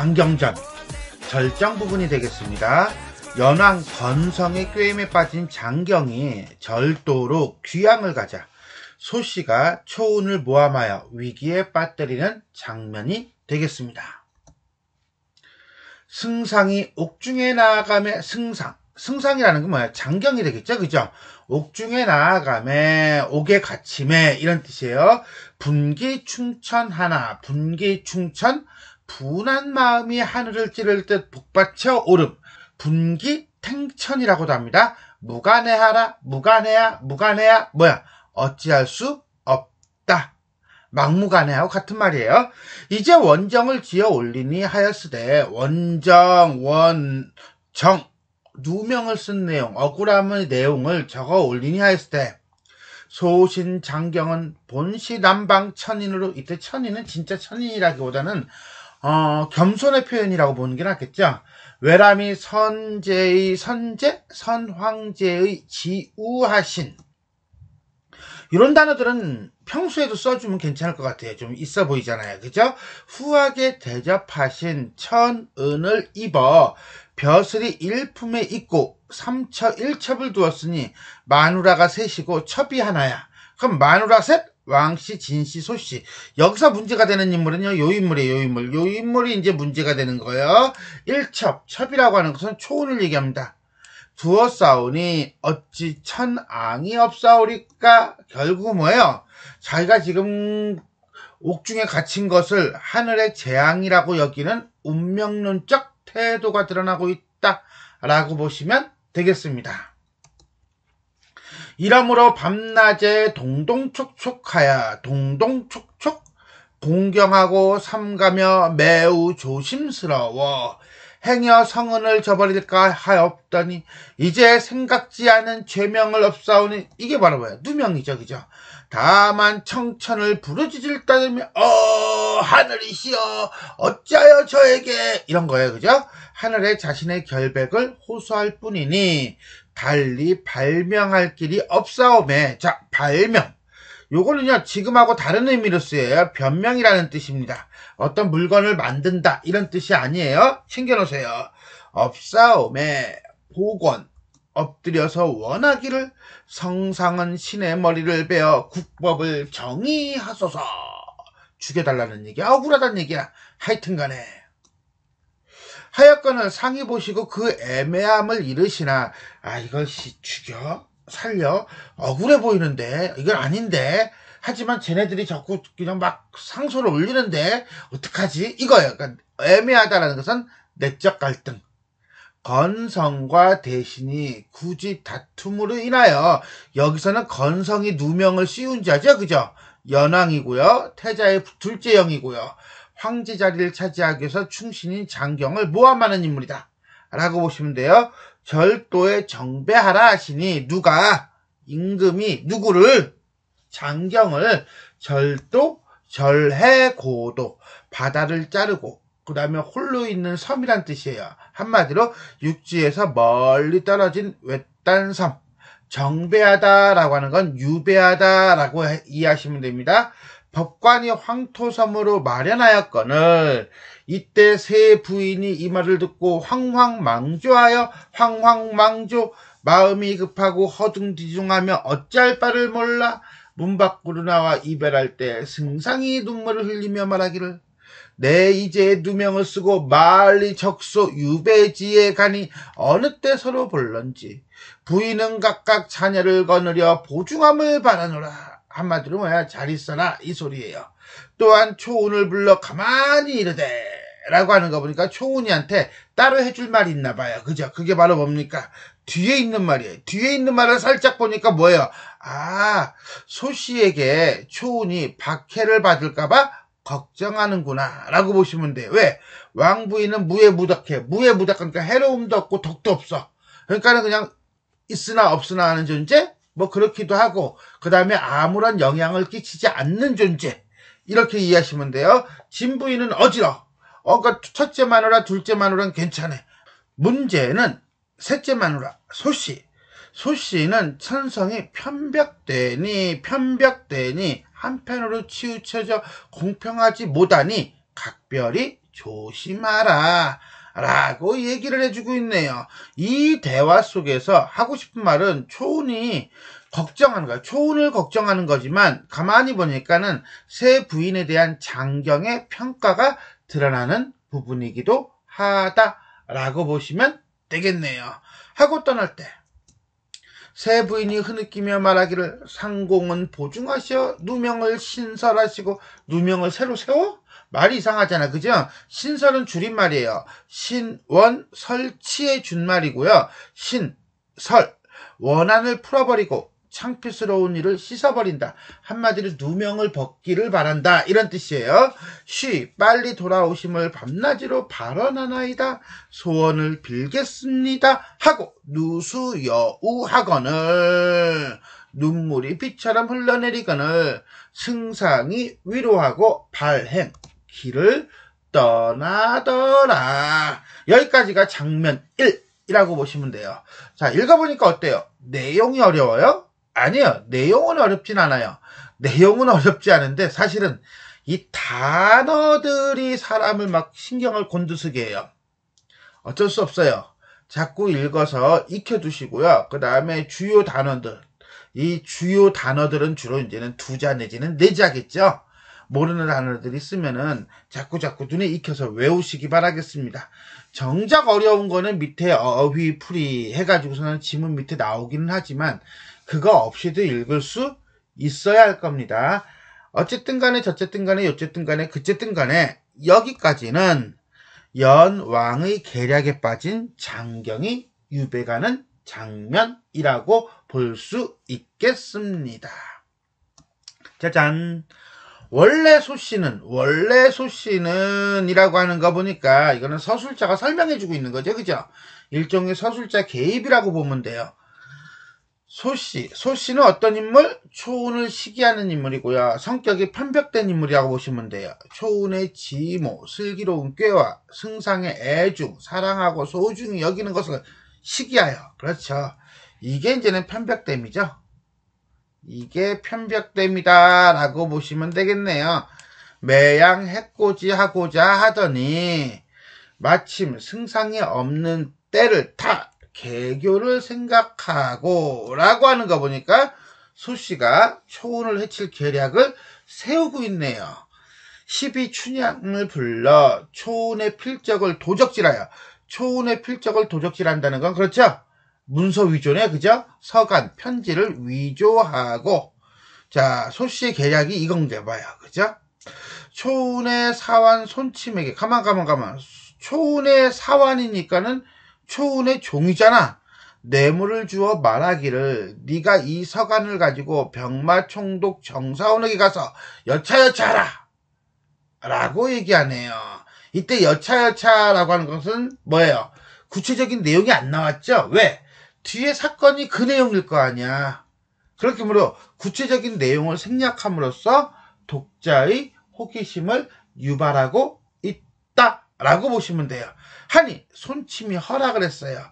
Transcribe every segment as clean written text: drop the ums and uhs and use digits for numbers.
장경전 절정 부분이 되겠습니다. 연왕 건성의 꾀임에 빠진 장경이 절도로 귀양을 가자 소씨가 초운을 모함하여 위기에 빠뜨리는 장면이 되겠습니다. 승상이 옥중에 나아가매 승상이라는 건 뭐야? 장경이 되겠죠, 그죠? 옥중에 나아가매 옥에 갇힘에 이런 뜻이에요. 분기충천하나 분기충천 분한 마음이 하늘을 찌를 듯 북받쳐 오름 분기탱천이라고도 합니다. 무관해하라 무관해야 뭐야? 어찌할 수 없다. 막무가내하고 같은 말이에요. 이제 원정을 지어 올리니 하였으되 원정 원정 누명을 쓴 내용 억울함의 내용을 적어 올리니 하였으되 소신 장경은 본시 남방 천인으로 이때 천인은 진짜 천인이라기보다는 겸손의 표현이라고 보는 게 낫겠죠. 외람이 선황제의 지우하신 이런 단어들은 평소에도 써주면 괜찮을 것 같아요. 좀 있어 보이잖아요. 그죠? 후하게 대접하신 천은을 입어 벼슬이 일품에 있고 삼처 일첩을 두었으니 마누라가 셋이고 첩이 하나야. 그럼 마누라 셋, 왕씨, 진씨, 소씨. 여기서 문제가 되는 인물은요. 요 인물이 이제 문제가 되는 거예요. 일첩, 첩이라고 하는 것은 초운을 얘기합니다. 두었사오니 어찌 천앙이 없사오리까? 결국 뭐예요? 자기가 지금 옥중에 갇힌 것을 하늘의 재앙이라고 여기는 운명론적 태도가 드러나고 있다라고 보시면 되겠습니다. 이러므로 밤낮에 동동촉촉하여 동동촉촉 공경하고 삼가며 매우 조심스러워 행여 성은을 저버릴까 하옵더니 이제 생각지 않은 죄명을 없사오니 이게 바로 뭐야? 누명이죠, 그죠? 다만 청천을 부르짖을 따르며 하늘이시여 어찌하여 저에게 이런 거예요, 그죠? 하늘에 자신의 결백을 호소할 뿐이니 달리 발명할 길이 없사오매. 자, 발명 요거는요 지금하고 다른 의미로 쓰여요. 변명이라는 뜻입니다. 어떤 물건을 만든다 이런 뜻이 아니에요. 챙겨놓으세요. 없사오매 복원 엎드려서 원하기를 성상은 신의 머리를 베어 국법을 정의하소서. 죽여달라는 얘기야. 억울하다는 얘기야. 하여튼간에 하여건을 상의 보시고 그 애매함을 이르시나 이걸 죽여? 살려? 억울해 보이는데 이건 아닌데 하지만 쟤네들이 자꾸 그냥 막 상소를 올리는데 어떡하지? 이거예요. 그러니까 애매하다라는 것은 내적 갈등. 건성과 대신이 굳이 다툼으로 인하여 여기서는 건성이 누명을 씌운 자죠. 그죠? 연왕이고요. 태자의 둘째 영이고요. 황제 자리를 차지하기 위해서 충신인 장경을 모함하는 인물이다 라고 보시면 돼요. 절도에 정배하라 하시니 누가? 임금이 누구를? 장경을 절도, 절해 고도 바다를 자르고 그 다음에 홀로 있는 섬이란 뜻이에요. 한마디로 육지에서 멀리 떨어진 외딴 섬. 정배하다라고 하는 건 유배하다라고 이해하시면 됩니다. 법관이 황토섬으로 마련하였거늘 이때 세 부인이 이 말을 듣고 황황망조하여 황황망조 마음이 급하고 허둥지둥하며 어찌할 바를 몰라 문 밖으로 나와 이별할 때 승상이 눈물을 흘리며 말하기를 내 이제 누명을 쓰고 말리 적소 유배지에 가니 어느 때 서로 볼런지 부인은 각각 자녀를 거느려 보중함을 바라노라. 한마디로 뭐야? 잘 있어라 이 소리예요. 또한 초운을 불러 가만히 이르되 라고 하는 거 보니까 초운이한테 따로 해줄 말이 있나 봐요. 그죠? 그게 바로 뭡니까? 뒤에 있는 말이에요. 뒤에 있는 말을 살짝 보니까 뭐예요? 소씨에게 초운이 박해를 받을까봐 걱정하는구나 라고 보시면 돼요. 왜? 왕부인은 무해무덕해. 무해무덕하니까 해로움도 없고 덕도 없어. 그러니까 그냥 있으나 없으나 하는 존재? 뭐 그렇기도 하고 그 다음에 아무런 영향을 끼치지 않는 존재 이렇게 이해하시면 돼요. 진부인은 어지러. 그러니까 첫째 마누라 둘째 마누라는 괜찮아. 문제는 셋째 마누라 소씨. 소씨는 천성이 편벽되니 한편으로 치우쳐져 공평하지 못하니 각별히 조심하라 라고 얘기를 해주고 있네요. 이 대화 속에서 하고 싶은 말은 초운이 걱정하는 거야. 초운을 걱정하는 거지만 가만히 보니까는 새 부인에 대한 장경의 평가가 드러나는 부분이기도 하다라고 보시면 되겠네요. 하고 떠날 때 새 부인이 흐느끼며 말하기를 상공은 보증하시어 누명을 신설하시고 누명을 새로 세워? 말이 이상하잖아. 그죠? 신설은 줄임말이에요. 신원 설치의 준말이고요. 신설 원한을 풀어버리고 창피스러운 일을 씻어버린다. 한마디로 누명을 벗기를 바란다. 이런 뜻이에요. 쉬 빨리 돌아오심을 밤낮으로 발언하나이다. 소원을 빌겠습니다. 하고 누수여우하거늘 눈물이 비처럼 흘러내리거늘 승상이 위로하고 발행 길을 떠나더라. 여기까지가 장면 1이라고 보시면 돼요. 자, 읽어보니까 어때요? 내용이 어려워요? 아니요. 내용은 어렵진 않아요. 내용은 어렵지 않은데 사실은 이 단어들이 사람을 막 신경을 곤두서게 해요. 어쩔 수 없어요. 자꾸 읽어서 익혀두시고요. 그 다음에 주요 단어들. 이 주요 단어들은 주로 이제는 2자 내지는 4자겠죠. 모르는 단어들이 있으면은 자꾸 눈에 익혀서 외우시기 바라겠습니다. 정작 어려운 거는 밑에 어휘, 풀이 해가지고서는 지문 밑에 나오기는 하지만 그거 없이도 읽을 수 있어야 할 겁니다. 어쨌든 간에 저쨌든 간에 요쨌든 간에 그쨌든 간에 여기까지는 연왕의 계략에 빠진 장경이 유배가는 장면이라고 볼 수 있겠습니다. 짜잔. 원래 소씨는 이라고 하는 거 보니까 이거는 서술자가 설명해주고 있는 거죠. 그죠? 일종의 서술자 개입이라고 보면 돼요. 소씨는 어떤 인물? 초운을 시기하는 인물이고요. 성격이 편벽된 인물이라고 보시면 돼요. 초운의 지모, 슬기로운 꾀와 승상의 애중, 사랑하고 소중히 여기는 것을 시기하여. 그렇죠. 이게 이제는 편벽됨이죠. 이게 편벽됨이다 라고 보시면 되겠네요. 매양 해코지 하고자 하더니 마침 승상이 없는 때를 타 개교를 생각하고 라고 하는 거 보니까 소씨가 초운을 해칠 계략을 세우고 있네요. 12춘향을 불러 초운의 필적을 도적질하여. 초운의 필적을 도적질한다는 건 그렇죠? 문서 위조네, 그죠? 서간, 편지를 위조하고. 자, 소씨의 계략이 이건가 봐요. 그죠? 초운의 사환 손침에게, 가만. 초운의 사환이니까는 초운의 종이잖아. 뇌물을 주어 말하기를 네가 이 서간을 가지고 병마총독 정사원에게 가서 여차하라 라고 얘기하네요. 이때 여차라고 하는 것은 뭐예요? 구체적인 내용이 안 나왔죠? 왜? 뒤에 사건이 그 내용일 거 아니야. 그렇게 물어 구체적인 내용을 생략함으로써 독자의 호기심을 유발하고 있다라고 보시면 돼요. 하니 손침이 허락을 했어요.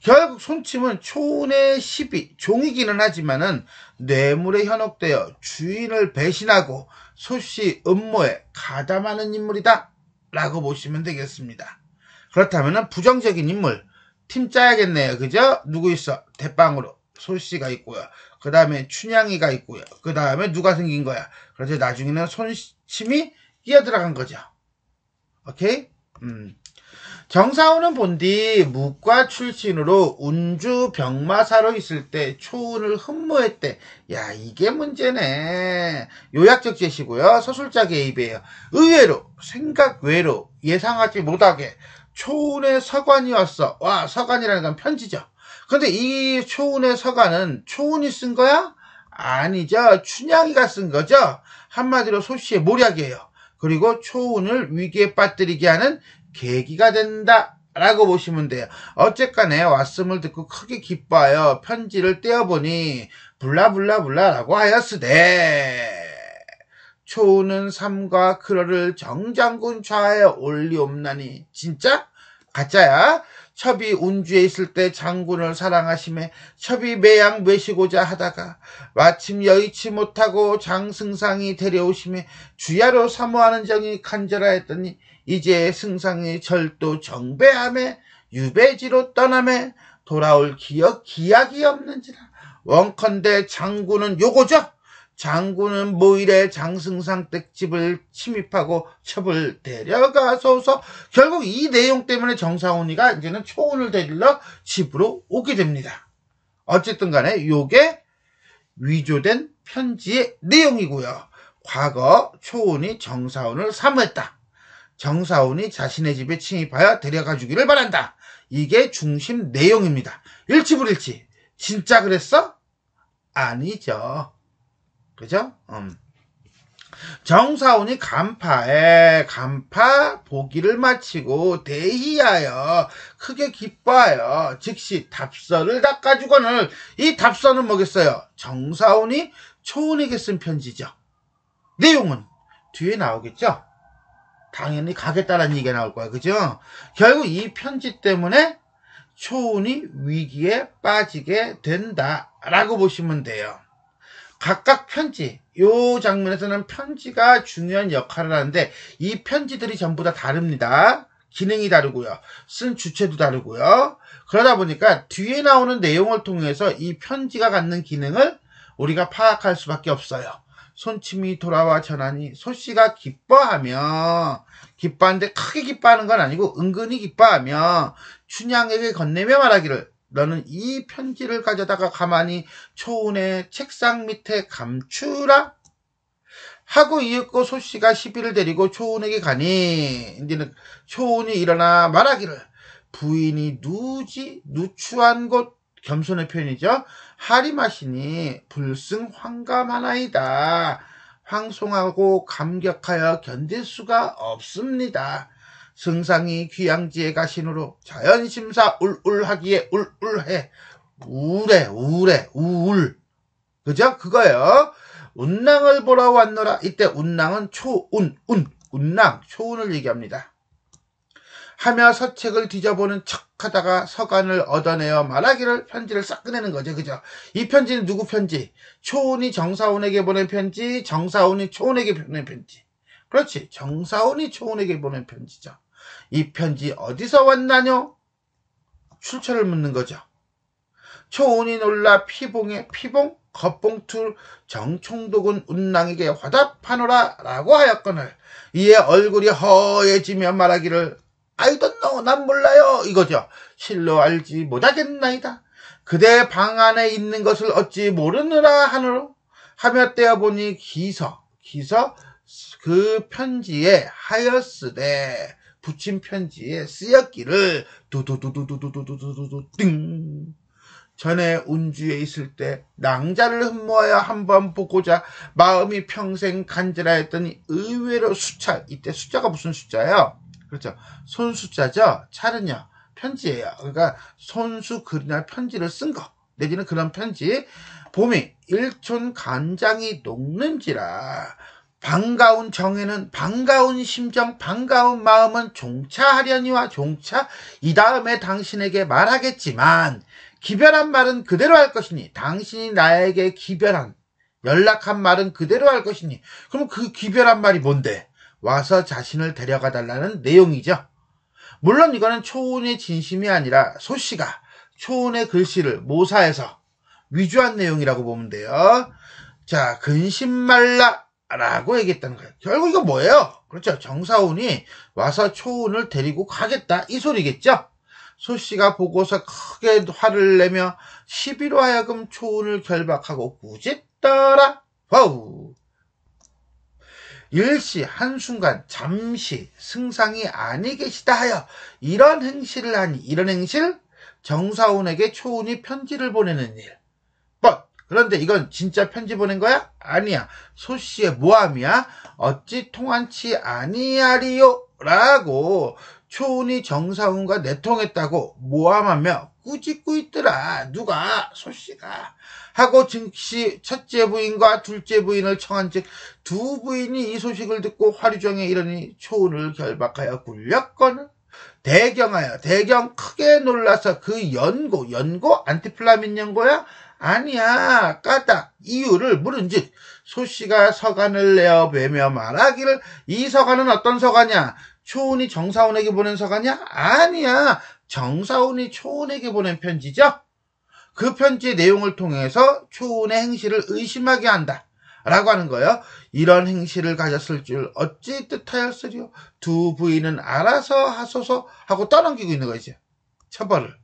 결국 손침은 초운의 시비, 종이기는 하지만은 뇌물에 현혹되어 주인을 배신하고 소씨 음모에 가담하는 인물이다 라고 보시면 되겠습니다. 그렇다면 부정적인 인물 팀 짜야겠네요. 그죠? 누구 있어? 대빵으로 소씨가 있고요. 그 다음에 춘향이가 있고요. 그 다음에 누가 생긴 거야? 그래서 나중에는 손침이 끼어들어간 거죠. 오케이? 정사원은 본디 무과 출신으로 운주 병마사로 있을 때 초운을 흠모했대. 야, 이게 문제네. 요약적 제시고요. 서술자 개입이에요. 의외로 생각 외로 예상하지 못하게 초운의 서관이었어. 와, 서관이라는 건 편지죠. 근데 이 초운의 서관은 초운이 쓴 거야? 아니죠. 춘향이가 쓴 거죠. 한마디로 소씨의 모략이에요. 그리고 초운을 위기에 빠뜨리게 하는 계기가 된다라고 보시면 돼요. 어쨌간에 왔음을 듣고 크게 기뻐하여 편지를 떼어보니 블라블라블라라고 하였으되 초운은 삼과 크러를 정장군 좌에 올리옵나니. 진짜? 가짜야? 첩이 운주에 있을 때 장군을 사랑하심에 첩이 매양 매시고자 하다가 마침 여의치 못하고 장승상이 데려오심에 주야로 사모하는 정이 간절하였더니 이제 승상이 절도 정배함에 유배지로 떠남에 돌아올 기약이 없는지라. 원컨대 장군은 요거죠. 장군은 모일에 장승상 댁집을 침입하고 첩을 데려가소서. 결국 이 내용 때문에 정사훈이가 이제는 초운을 데리러 집으로 오게 됩니다. 어쨌든 간에 요게 위조된 편지의 내용이고요. 과거 초운이 정사훈을 사모했다. 정사훈이 자신의 집에 침입하여 데려가 주기를 바란다. 이게 중심 내용입니다. 일치불일치. 진짜 그랬어? 아니죠. 그죠? 정사훈이 간파 보기를 마치고 대희하여 크게 기뻐하여 즉시 답서를 닦아주거늘. 이 답서는 뭐겠어요? 정사훈이 초운에게 쓴 편지죠. 내용은 뒤에 나오겠죠? 당연히 가겠다라는 얘기가 나올 거야. 그죠? 결국 이 편지 때문에 초운이 위기에 빠지게 된다라고 보시면 돼요. 각각 편지, 요 장면에서는 편지가 중요한 역할을 하는데 이 편지들이 전부 다 다릅니다. 기능이 다르고요. 쓴 주체도 다르고요. 그러다 보니까 뒤에 나오는 내용을 통해서 이 편지가 갖는 기능을 우리가 파악할 수밖에 없어요. 손침이 돌아와 전하니 소씨가 기뻐하는데 크게 기뻐하는 건 아니고 은근히 기뻐하며 춘향에게 건네며 말하기를 너는 이 편지를 가져다가 가만히 초운의 책상 밑에 감추라 하고 이윽고 소씨가 시비를 데리고 초운에게 가니 이제는 초운이 일어나 말하기를 부인이 누추한 곳 겸손의 표현이죠. 하리마시니 불승 황감하나이다. 황송하고 감격하여 견딜 수가 없습니다. 승상이 귀양지에 가시므로 자연심사 울울하기에 울울해. 우울해. 그죠? 그거요. 운낭을 보러 왔노라. 이때 운낭은 운낭, 초운을 얘기합니다. 하며 서책을 뒤져보는 척하다가 서간을 얻어내어 말하기를 편지를 싹 꺼내는 거죠. 그죠? 이 편지는 누구 편지? 초운이 정사훈에게 보낸 편지, 정사훈이 초운에게 보낸 편지. 그렇지. 정사훈이 초운에게 보낸 편지죠. 이 편지 어디서 왔나뇨? 출처를 묻는 거죠. 초운이 놀라 피봉 겉봉투 정총독은 운낭에게 화답하노라 라고 하였거늘 이에 얼굴이 허해지며 말하기를 I don't know, 난 몰라요 이거죠. 실로 알지 못하겠나이다. 그대 방 안에 있는 것을 어찌 모르느라 하노 하며 떼어보니 기서 그 편지에 하였으되 붙인 편지에 쓰였기를 두두두두두두두두두 띵. 전에 운주에 있을 때 낭자를 흠모하여 한번 보고자 마음이 평생 간절하였더니 의외로 이때 숫자가 무슨 숫자예요? 그렇죠. 손숫자죠. 찰은요. 편지예요. 그러니까 손수 글이나 편지를 쓴 거. 내지는 그런 편지. 봄이 일촌 간장이 녹는지라. 반가운 정에는 반가운 심정, 반가운 마음은 종차하려니와 종차 이 다음에 당신에게 말하겠지만 기별한 말은 그대로 할 것이니 당신이 나에게 연락한 말은 그대로 할 것이니 그럼 그 기별한 말이 뭔데? 와서 자신을 데려가 달라는 내용이죠. 물론 이거는 초운의 진심이 아니라 소씨가 초운의 글씨를 모사해서 위조한 내용이라고 보면 돼요. 자, 근심 말라 라고 얘기했다는 거예요. 결국 이거 뭐예요? 그렇죠. 정사운이 와서 초운을 데리고 가겠다 이 소리겠죠. 소씨가 보고서 크게 화를 내며 시비로 하여금 초운을 결박하고 꾸짖더라. 와우. 일시 한순간 잠시 승상이 아니 계시다 하여 이런 행실을 하니 이런 행실 정사운에게 초운이 편지를 보내는 일. 그런데 이건 진짜 편지 보낸 거야? 아니야. 소씨의 모함이야. 어찌 통한치 아니하리요? 라고 초운이 정사운과 내통했다고 모함하며 꾸짖고 있더라. 누가? 소씨가. 하고 즉시 첫째 부인과 둘째 부인을 청한즉 두 부인이 이 소식을 듣고 화류정에 이르니 초운을 결박하여 굴렸거늘 대경하여 대경 크게 놀라서 그 연고 안티플라민 연고야? 아니야 까딱 이유를 물은즉 소씨가 서간을 내어 뵈며 말하기를 이 서간은 어떤 서간이야? 초운이 정사운에게 보낸 서간이야? 아니야 정사운이 초운에게 보낸 편지죠. 그 편지의 내용을 통해서 초운의 행실을 의심하게 한다 라고 하는 거예요. 이런 행실을 가졌을 줄 어찌 뜻하였으리요. 두 부인은 알아서 하소서 하고 떠넘기고 있는 거죠. 처벌을.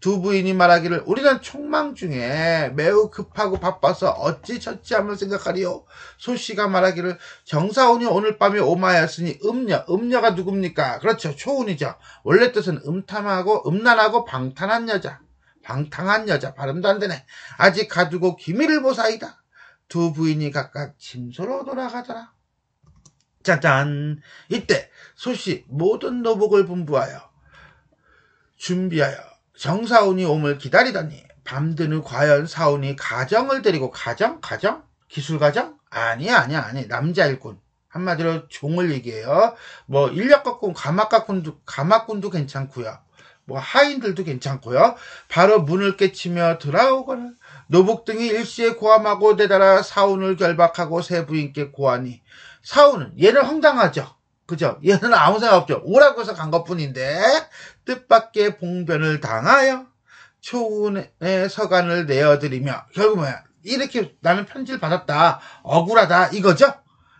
두 부인이 말하기를 우리는 촉망 중에 매우 급하고 바빠서 어찌 처치하면 생각하리요. 소씨가 말하기를 정사운이 오늘 밤에 오마였으니 음녀가 누굽니까? 그렇죠. 초운이죠. 원래 뜻은 음란하고 방탕한 여자 발음도 안 되네. 아직 가두고 기밀을 보사이다. 두 부인이 각각 침소로 돌아가더라. 짜잔. 이때 소씨 모든 노복을 분부하여 준비하여 정사운이 옴을 기다리더니 밤드는 후 과연 사운이 가정을 데리고 가정? 기술가정? 아니 남자 일꾼. 한마디로 종을 얘기해요. 뭐 인력가꾼 가마꾼도 괜찮고요. 뭐 하인들도 괜찮고요. 바로 문을 깨치며 들어오거늘 노복 등이 일시에 고함하고 대달아 사운을 결박하고 세 부인께 고하니 사운은 얘는 황당하죠. 그죠? 얘는 아무 생각 없죠. 오라고 해서 간 것뿐인데 뜻밖의 봉변을 당하여 초운의 서간을 내어드리며 결국 뭐야? 이렇게 나는 편지를 받았다. 억울하다 이거죠?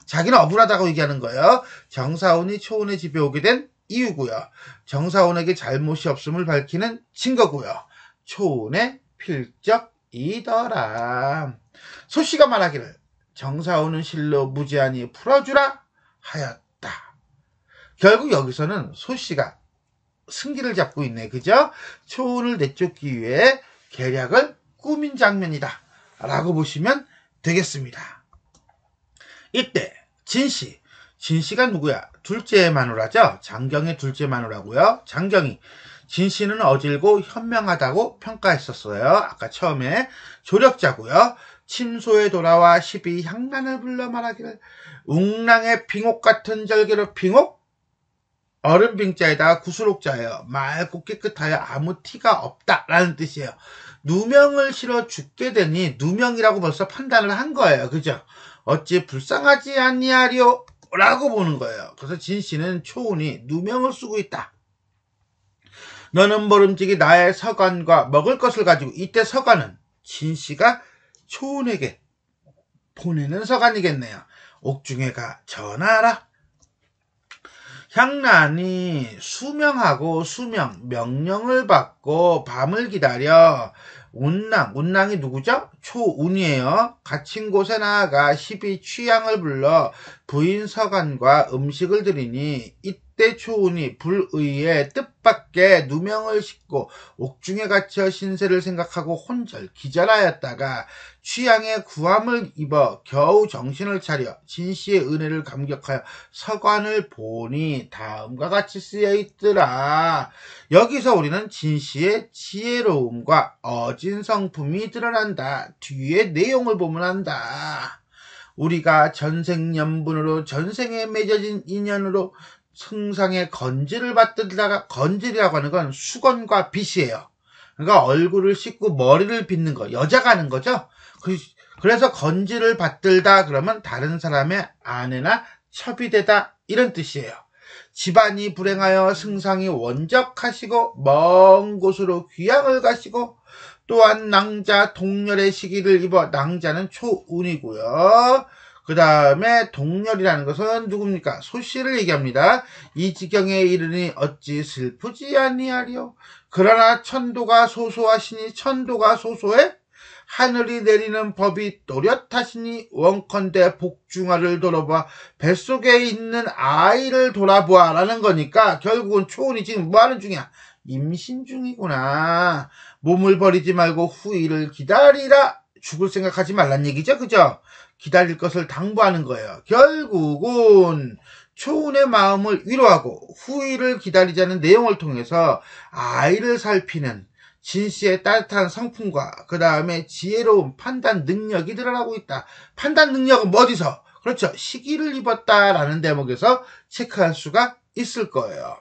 자기는 억울하다고 얘기하는 거예요. 정사운이 초운의 집에 오게 된 이유고요. 정사운에게 잘못이 없음을 밝히는 증거고요. 초운의 필적이더라. 소씨가 말하기를 정사운은 실로 무제한히 풀어주라 하였다. 결국 여기서는 소씨가 승기를 잡고 있네. 그죠? 초운을 내쫓기 위해 계략을 꾸민 장면이다 라고 보시면 되겠습니다. 이때 진씨가 누구야? 둘째 마누라죠. 장경의 둘째 마누라고요. 장경이 진씨는 어질고 현명하다고 평가했었어요. 아까 처음에 조력자고요. 침소에 돌아와 시비 향란을 불러 말하기를 웅랑의 빙옥 같은 절개로 빙옥? 어른 빙자에다가 구수록자예요. 맑고 깨끗하여 아무 티가 없다라는 뜻이에요. 누명을 실어 죽게 되니 누명이라고 벌써 판단을 한 거예요. 그죠? 어찌 불쌍하지 아니하리요? 라고 보는 거예요. 그래서 진씨는 초운이 누명을 쓰고 있다. 너는 모름지기 나의 서간과 먹을 것을 가지고 이때 서간은 진씨가 초운에게 보내는 서간이겠네요. 옥중에가 전하라. 향란이 수명하고 명령을 받고 밤을 기다려 운랑이 누구죠? 초운이에요. 갇힌 곳에 나아가 시비 취향을 불러 부인 서간과 음식을 드리니 이때 초운이 불의에 뜻밖의 누명을 싣고 옥중에 갇혀 신세를 생각하고 혼절 기절하였다가 취향의 구함을 입어 겨우 정신을 차려 진씨의 은혜를 감격하여 서관을 보니 다음과 같이 쓰여 있더라. 여기서 우리는 진씨의 지혜로움과 어진 성품이 드러난다. 뒤에 내용을 보면 안다. 우리가 전생연분으로 전생에 맺어진 인연으로 승상의 건지를 받들다가 건질이라고 하는 건 수건과 빗이에요. 그러니까 얼굴을 씻고 머리를 빗는 거 여자가 하는 거죠. 그래서 건지를 받들다 그러면 다른 사람의 아내나 첩이 되다 이런 뜻이에요. 집안이 불행하여 승상이 원적하시고 먼 곳으로 귀향을 가시고 또한 낭자 동렬의 시기를 입어 낭자는 초운이고요. 그 다음에 동렬이라는 것은 누굽니까? 소씨를 얘기합니다. 이 지경에 이르니 어찌 슬프지 아니하리요. 그러나 천도가 소소하시니 천도가 소소해 하늘이 내리는 법이 또렷하시니 원컨대 복중아를 돌아봐 뱃속에 있는 아이를 돌아보아 라는 거니까 결국은 초운이 지금 뭐하는 중이야? 임신 중이구나. 몸을 버리지 말고 후일을 기다리라. 죽을 생각하지 말란 얘기죠. 그죠? 기다릴 것을 당부하는 거예요. 결국은 초운의 마음을 위로하고 후일을 기다리자는 내용을 통해서 아이를 살피는 진씨의 따뜻한 성품과 그 다음에 지혜로운 판단 능력이 드러나고 있다. 판단 능력은 어디서? 그렇죠. 시기를 입었다라는 대목에서 체크할 수가 있을 거예요.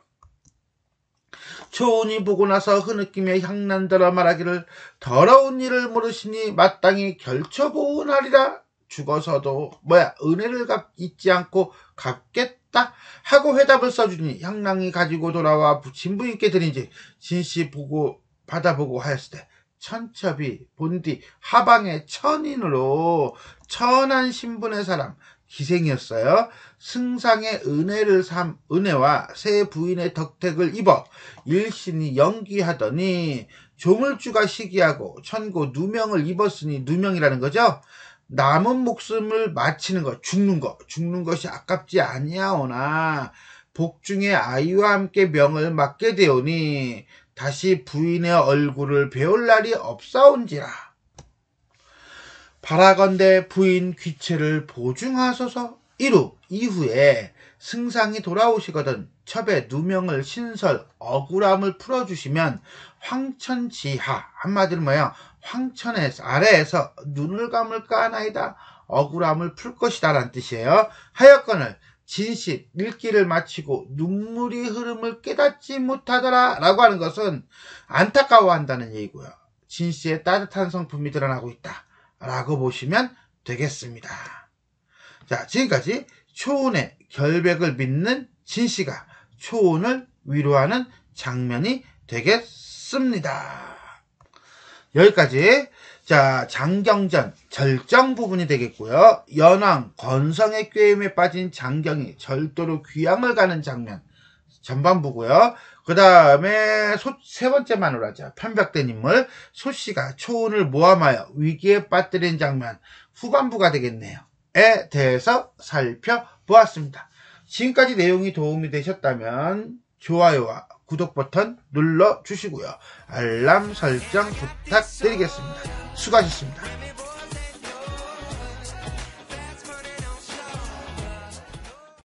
초운이 보고 나서 흐느끼며 향난더러 말하기를 더러운 일을 모르시니 마땅히 결처보은하리라. 죽어서도 은혜를 잊지 않고 갚겠다 하고 회답을 써주니 향랑이 가지고 돌아와 진부인께 드린지 진씨 보고 받아보고 하였을 때 천첩이 본디 하방의 천인으로 천한 신분의 사람 기생이었어요. 승상의 은혜와 새 부인의 덕택을 입어 일신이 연기하더니 조물주가 시기하고 천고 누명을 입었으니 누명이라는 거죠. 남은 목숨을 마치는 것, 죽는 것이 아깝지 아니하오나 복중의 아이와 함께 명을 맡게 되오니 다시 부인의 얼굴을 배울 날이 없사온지라. 바라건대 부인 귀체를 보증하소서. 이후에 승상이 돌아오시거든 첩의 누명을 신설 억울함을 풀어주시면 황천지하, 한마디로 황천의 아래에서 눈을 감을까 하나이다. 억울함을 풀 것이다 라는 뜻이에요. 하여건을 진실 읽기를 마치고 눈물이 흐름을 깨닫지 못하더라 라고 하는 것은 안타까워한다는 얘기고요. 진씨의 따뜻한 성품이 드러나고 있다 라고 보시면 되겠습니다. 자, 지금까지 초운의 결백을 믿는 진씨가 초운을 위로하는 장면이 되겠습니다. 여기까지. 자, 장경전 절정 부분이 되겠고요. 연왕 건성의 꾀임에 빠진 장경이 절도로 귀양을 가는 장면 전반부고요. 그 다음에 세 번째 마누라죠. 편벽된 인물 소씨가 초운을 모함하여 위기에 빠뜨린 장면 후반부가 되겠네요. 에 대해서 살펴보았습니다. 지금까지 내용이 도움이 되셨다면 좋아요와 구독 버튼 눌러주시고요. 알람 설정 부탁드리겠습니다. 수고하셨습니다.